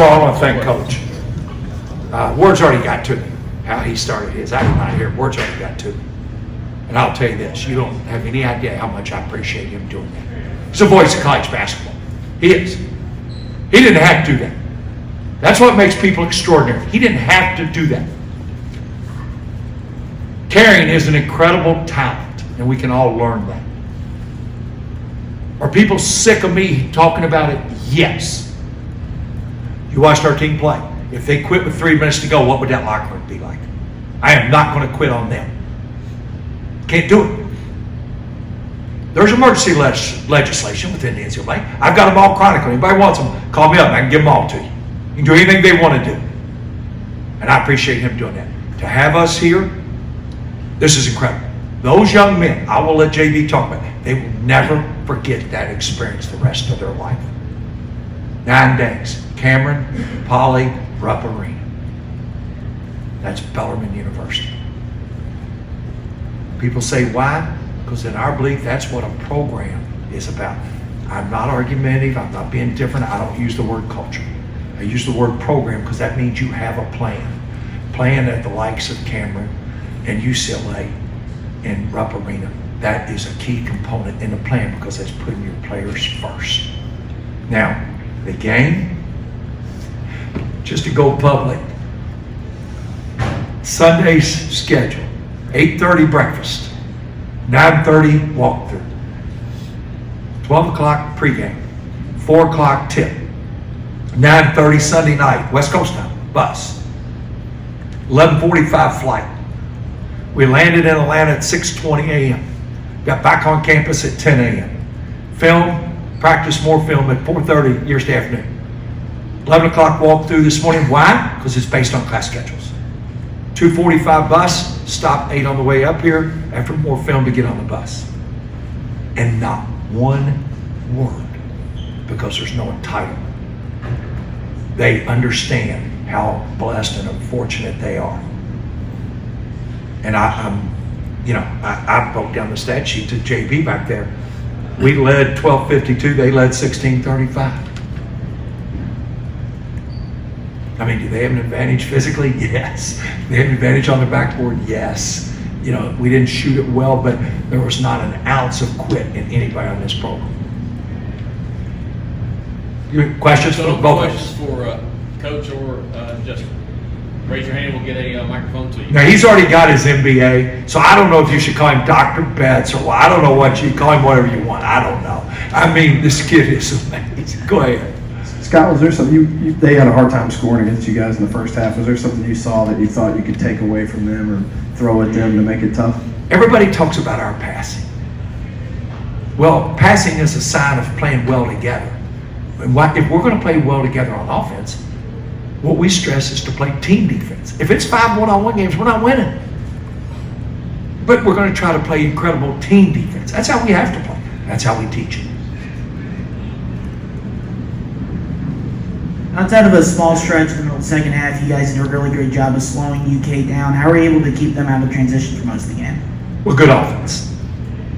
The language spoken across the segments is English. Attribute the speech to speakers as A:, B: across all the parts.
A: all, I want to thank Coach. Word's already got to me how he started his. I did not hear it. Word's already got to me. And I'll tell you this, you don't have any idea how much I appreciate him doing that. He's the voice of college basketball. He is. He didn't have to do that. That's what makes people extraordinary. He didn't have to do that. Caring is an incredible talent, and we can all learn that. Are people sick of me talking about it? Yes. You watched our team play. If they quit with 3 minutes to go, what would that locker room be like? I am not going to quit on them. Can't do it. There's emergency legislation within the NCAA. I've got them all chronicled. Anybody wants them, call me up and I can give them all to you. You can do anything they want to do. And I appreciate him doing that. To have us here, this is incredible. Those young men, I will let JB talk about it, they will never forget that experience the rest of their life. 9 days. Cameron, Poly, Rupp Arena. That's Bellarmine University. People say, why? Because in our belief, that's what a program is about. I'm not argumentative. I'm not being different. I don't use the word culture. I use the word program because that means you have a plan. Plan at the likes of Cameron and UCLA and Rupp Arena. That is a key component in the plan because that's putting your players first. Now, the game, just to go public, Sunday's schedule, 8:30 breakfast, 9:30 walkthrough, 12 o'clock pregame, 4 o'clock tip, 9:30 Sunday night, West Coast time, bus, 11:45 flight. We landed in Atlanta at 6:20 a.m. Got back on campus at 10 a.m. Film, practice more film at 4:30 yesterday afternoon. 11 o'clock walkthrough this morning. Why? Because it's based on class schedules. 2:45 bus, stop 8 on the way up here after more film to get on the bus. And not one word because there's no entitlement. They understand how blessed and unfortunate they are. And I broke down the stat sheet to JB back there. We led 12:52, they led 16:35. I mean, do they have an advantage physically? Yes. Do they have an advantage on the backboard? Yes. You know, we didn't shoot it well, but there was not an ounce of quit in anybody on this program. Questions for both of us?
B: Questions for Coach or Justin? Raise your hand, we'll get a microphone to you.
A: Now, he's already got his MBA, so I don't know if you should call him Dr. Betts or I don't know what you call him, whatever you want. I don't know. I mean, this kid is amazing. Go ahead.
C: Scott, was there something they had a hard time scoring against you guys in the first half? Was there something you saw that you thought you could take away from them or throw at them to make it tough?
A: Everybody talks about our passing. Well, passing is a sign of playing well together. And if we're going to play well together on offense, what we stress is to play team defense. If it's 5 one-on-one games, we're not winning. But we're going to try to play incredible team defense. That's how we have to play. That's how we teach it.
D: Outside of a small stretch in the middle of the second half, you guys did a really great job of slowing UK down. How were you able to keep them out of transition for most of the game?
A: Well, good offense.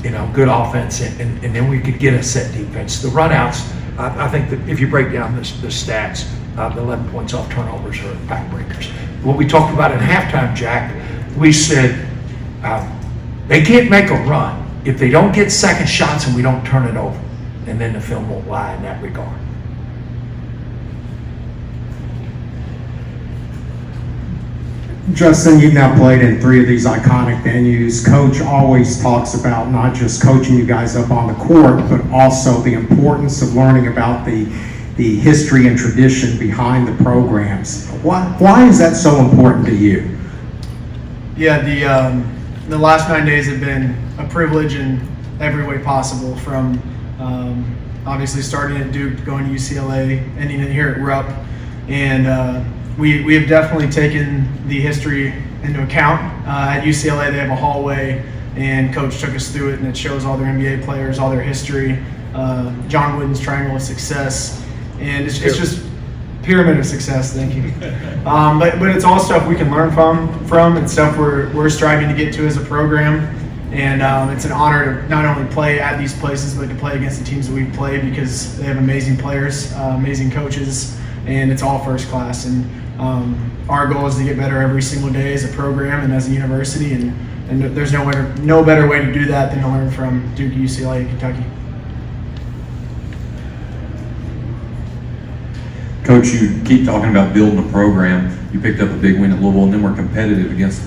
A: Good offense, and then we could get a set defense. The runouts, I think that if you break down the stats, the 11 points off turnovers are backbreakers. What we talked about at halftime, Jack, we said they can't make a run if they don't get second shots and we don't turn it over. And then the film won't lie in that regard.
E: Justin, you've now played in 3 of these iconic venues. Coach always talks about not just coaching you guys up on the court, but also the importance of learning about the history and tradition behind the programs. Why is that so important to you?
F: Yeah, the last 9 days have been a privilege in every way possible, from obviously starting at Duke, going to UCLA, ending it here at Rupp, and we have definitely taken the history into account. At UCLA, they have a hallway, and Coach took us through it, and it shows all their NBA players, all their history, John Wooden's triangle of success, and it's just pyramid of success. Thank you. But it's all stuff we can learn from and stuff we're striving to get to as a program. And it's an honor to not only play at these places, but to play against the teams that we play, because they have amazing players, amazing coaches, and it's all first class. And our goal is to get better every single day as a program and as a university, and there's no better way to do that than to learn from Duke, UCLA, and Kentucky.
G: Coach, you keep talking about building a program. You picked up a big win at Louisville, and then we're competitive against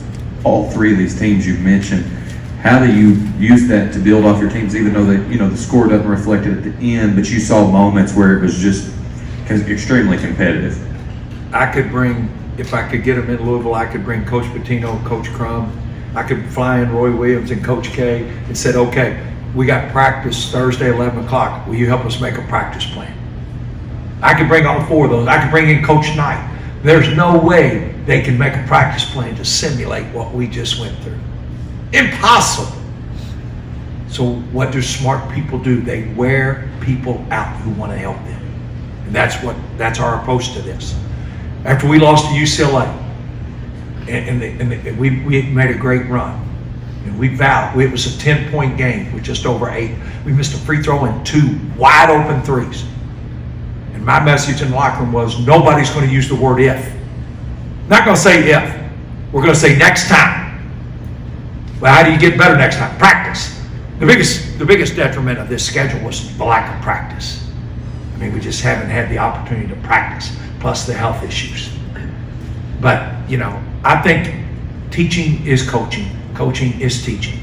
G: all three of these teams you've mentioned. How do you use that to build off your teams, even though the score doesn't reflect it at the end, but you saw moments where it was just extremely competitive?
A: I could bring, if I could get them in Louisville, I could bring Coach Pitino, Coach Crum. I could fly in Roy Williams and Coach K and said, okay, we got practice Thursday, 11 o'clock. Will you help us make a practice plan? I could bring all four of those. I could bring in Coach Knight. There's no way they can make a practice plan to simulate what we just went through. Impossible. So what do smart people do? They wear people out who want to help them. And that's our approach to this. After we lost to UCLA, and we made a great run, and we vowed, it was a 10-point game with just over 8. We missed a free throw and 2 wide open threes. And my message in the locker room was, nobody's going to use the word if. Not going to say if. We're going to say next time. Well, how do you get better next time? Practice. The biggest detriment of this schedule was the lack of practice. I mean, we just haven't had the opportunity to practice, plus the health issues. But, I think teaching is coaching. Coaching is teaching.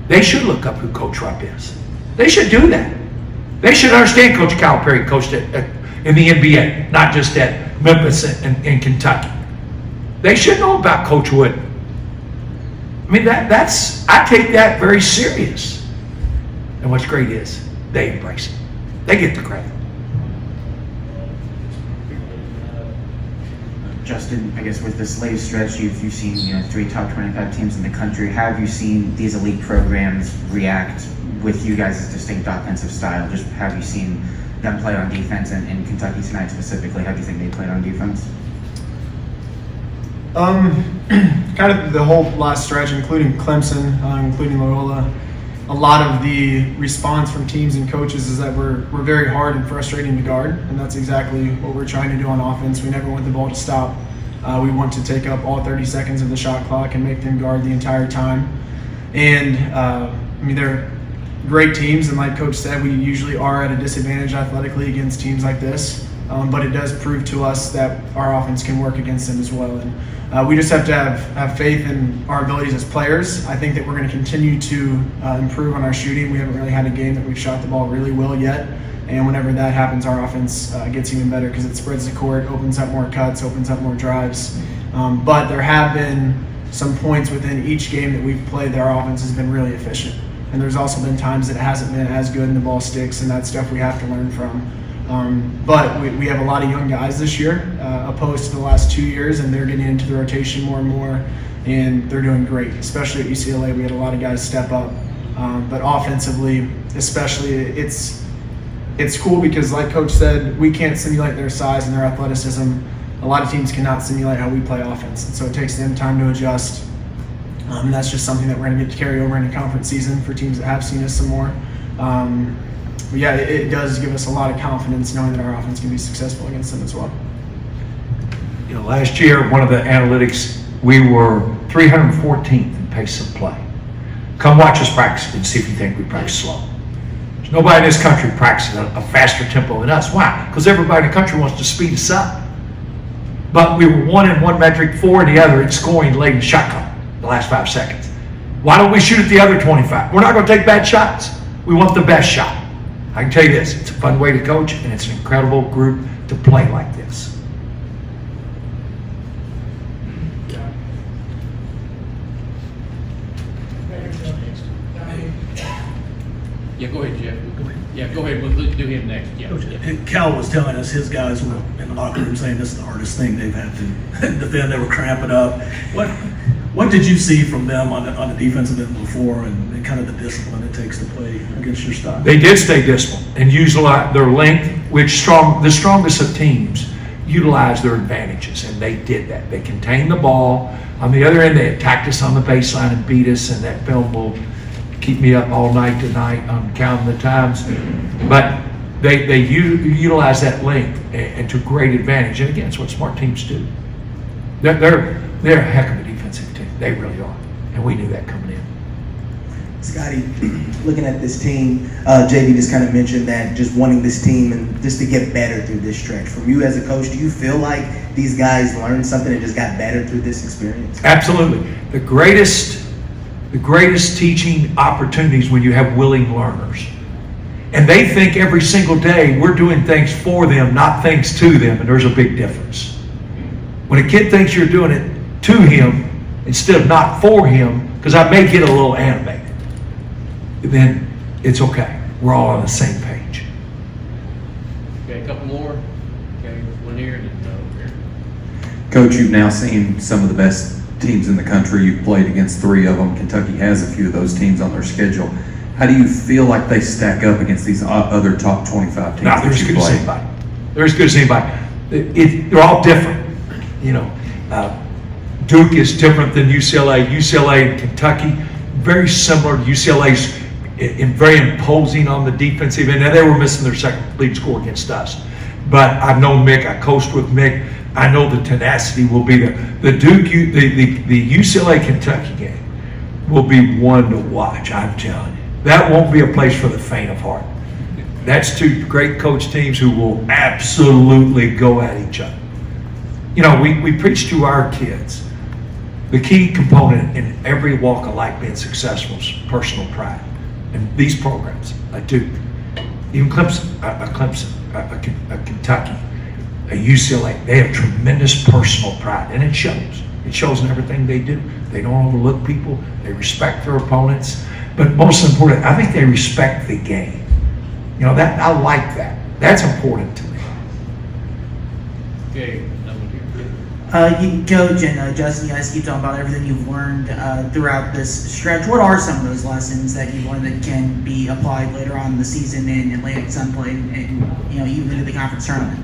A: They should look up who Coach Rupp is. They should do that. They should understand Coach Calipari coached in the NBA, not just at Memphis and Kentucky. They should know about Coach Wood. I mean, I take that very serious. And what's great is they embrace it. They get the credit.
D: Justin, I guess with this latest stretch, you've seen 3 top 25 teams in the country. How have you seen these elite programs react with you guys' distinct offensive style? Just how have you seen them play on defense, and in Kentucky tonight specifically, how do you think they played on defense?
F: Kind of the whole last stretch, including Clemson, including Loyola, a lot of the response from teams and coaches is that we're very hard and frustrating to guard, and that's exactly what we're trying to do on offense. We never want the ball to stop. We want to take up all 30 seconds of the shot clock and make them guard the entire time. And they're great teams, and like Coach said, we usually are at a disadvantage athletically against teams like this, but it does prove to us that our offense can work against them as well. And we just have to have faith in our abilities as players. I think that we're going to continue to improve on our shooting. We haven't really had a game that we've shot the ball really well yet, and whenever that happens, our offense gets even better because it spreads the court, opens up more cuts, opens up more drives. But there have been some points within each game that we've played that our offense has been really efficient. And there's also been times that it hasn't been as good and the ball sticks, and that's stuff we have to learn from. But we have a lot of young guys this year, opposed to the last 2 years, and they're getting into the rotation more and more, and they're doing great. Especially at UCLA, we had a lot of guys step up. But offensively, especially, it's cool because, like Coach said, we can't simulate their size and their athleticism. A lot of teams cannot simulate how we play offense, and so it takes them time to adjust. And that's just something that we're going to get to carry over into conference season for teams that have seen us some more. But yeah, it does give us a lot of confidence knowing that our offense can be successful against them as well.
A: Last year, one of the analytics, we were 314th in pace of play. Come watch us practice and see if you think we practice slow. There's nobody in this country practicing a faster tempo than us. Why? Because everybody in the country wants to speed us up. But we were 1 in one metric, 4 in the other in scoring late in the shot clock, the last 5 seconds. Why don't we shoot at the other 25? We're not going to take bad shots. We want the best shot. I can tell you this, it's a fun way to coach, and it's an incredible group to play like this.
B: Yeah, go ahead, Jeff. Yeah, go ahead. We'll do him next. Yeah.
H: Cal was telling us his guys were in the locker room saying this is the hardest thing they've had to defend. They were cramping up. What did you see from them on the defensive end before, and kind of the discipline it takes to play against your style?
A: They did stay disciplined and use a lot their length, which the strongest of teams utilize their advantages, and they did that. They contained the ball. On the other end, they attacked us on the baseline and beat us, and that film will keep me up all night tonight on counting the times. But they utilize that length and to great advantage. And again, it's what smart teams do. They're a heck of a defensive team. They really are. And we knew that coming in.
I: Scotty, looking at this team, JV just kind of mentioned that just wanting this team and just to get better through this stretch. From you as a coach, do you feel like these guys learned something and just got better through this experience?
A: Absolutely. The greatest teaching opportunities when you have willing learners. And they think every single day we're doing things for them, not things to them, and there's a big difference. When a kid thinks you're doing it to him instead of not for him, because I may get a little animated, then it's okay. We're all on the same page.
B: Okay, a couple more. Okay, one here and then over here.
G: Coach, you've now seen some of the best teams in the country. You've played against 3 of them. Kentucky has a few of those teams on their schedule. How do you feel like they stack up against these other top 25 teams
A: Not
G: that
A: as
G: you
A: good as
G: play?
A: anybody. They're as good as anybody. They're all different. You know, Duke is different than UCLA. UCLA and Kentucky, very similar. UCLA's very imposing on the defensive end. Now, they were missing their second lead score against us. But I've known Mick. I coached with Mick. I know the tenacity will be there. The Duke, the UCLA Kentucky game will be one to watch, I'm telling you. That won't be a place for the faint of heart. That's 2 great coach teams who will absolutely go at each other. You know, we preach to our kids. The key component in every walk of life being successful is personal pride. And these programs, a Duke, even Clemson, a Kentucky, a UCLA, they have tremendous personal pride, and it shows. It shows in everything they do. They don't overlook people. They respect their opponents. But most important, I think they respect the game. You know, that I like that. That's important to me.
B: Okay, number 2.
J: Coach and Justin, you guys keep talking about everything you've learned throughout this stretch. What are some of those lessons that you've learned that can be applied later on in the season in Atlantic Sunplay and even into the conference tournament?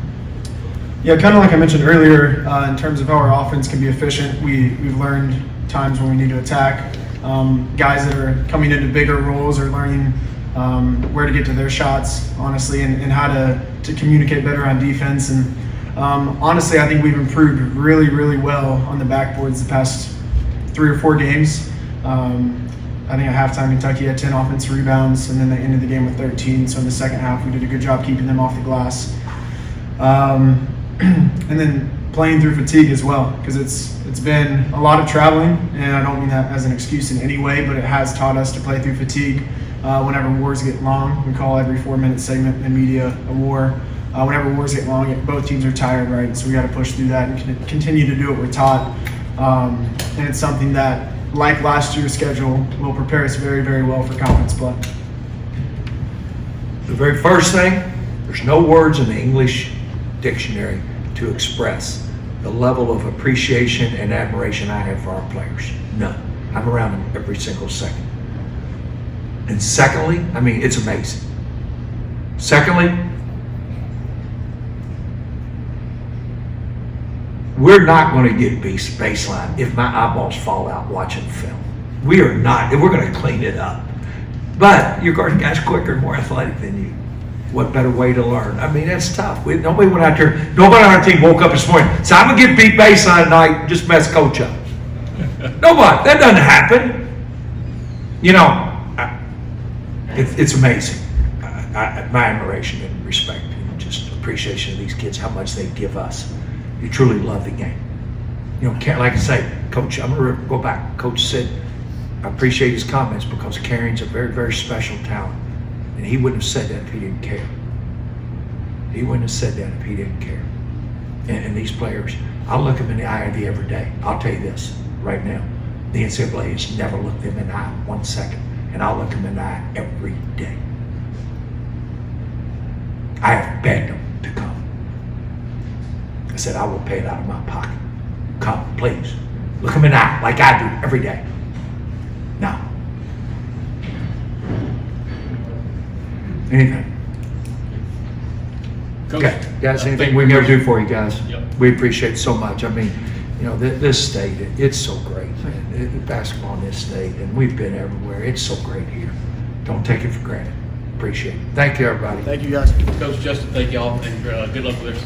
F: Yeah, kind of like I mentioned earlier, in terms of how our offense can be efficient, we've learned times when we need to attack. Guys that are coming into bigger roles are learning where to get to their shots, honestly, and how to communicate better on defense. And honestly, I think we've improved really, really well on the backboards the past 3 or 4 games. I think at halftime, Kentucky had 10 offensive rebounds, and then they ended the game with 13. So in the second half, we did a good job keeping them off the glass. And then playing through fatigue as well, because it's been a lot of traveling, and I don't mean that as an excuse in any way, but it has taught us to play through fatigue. Whenever wars get long, we call every 4-minute segment in media a war. Whenever wars get long, both teams are tired, right? So we got to push through that and continue to do what we're taught. And it's something that, like last year's schedule, will prepare us very, very well for conference play.
A: The very first thing, there's no words in the English dictionary to express the level of appreciation and admiration I have for our players. None. I'm around them every single second. And secondly, I mean, it's amazing. Secondly, we're not going to get baseline if my eyeballs fall out watching film. We are not. We're going to clean it up. But your guarding guy's quicker and more athletic than you. What better way to learn? I mean, that's tough. Nobody went out there. Nobody on our team woke up this morning and said, I'm going to get beat baseline tonight and just mess coach up. Nobody. That doesn't happen. You know, it's amazing. My admiration and respect and just appreciation of these kids, how much they give us. You truly love the game. You know, like I say, Coach, I'm going to go back. Coach said, I appreciate his comments because carrying's a very, very special talent. And he wouldn't have said that if he didn't care. He wouldn't have said that if he didn't care. And these players, I'll look them in the eye every day. I'll tell you this right now. The NCAA has never looked them in the eye 1 second. And I'll look them in the eye every day. I have begged them to come. I said, I will pay it out of my pocket. Come, please. Look them in the eye like I do every day. Now. Anything?
B: Coach,
A: Okay, guys,
B: I
A: anything
B: think
A: we can ever do for you guys?
B: Yep.
A: We appreciate it so much. I mean, you know, this state, it's so great, man. Basketball in this state, and we've been everywhere. It's so great here. Don't take it for granted. appreciate it. Thank you, everybody.
F: Thank you guys.
B: Coach Justin, thank y'all, and good luck with everything.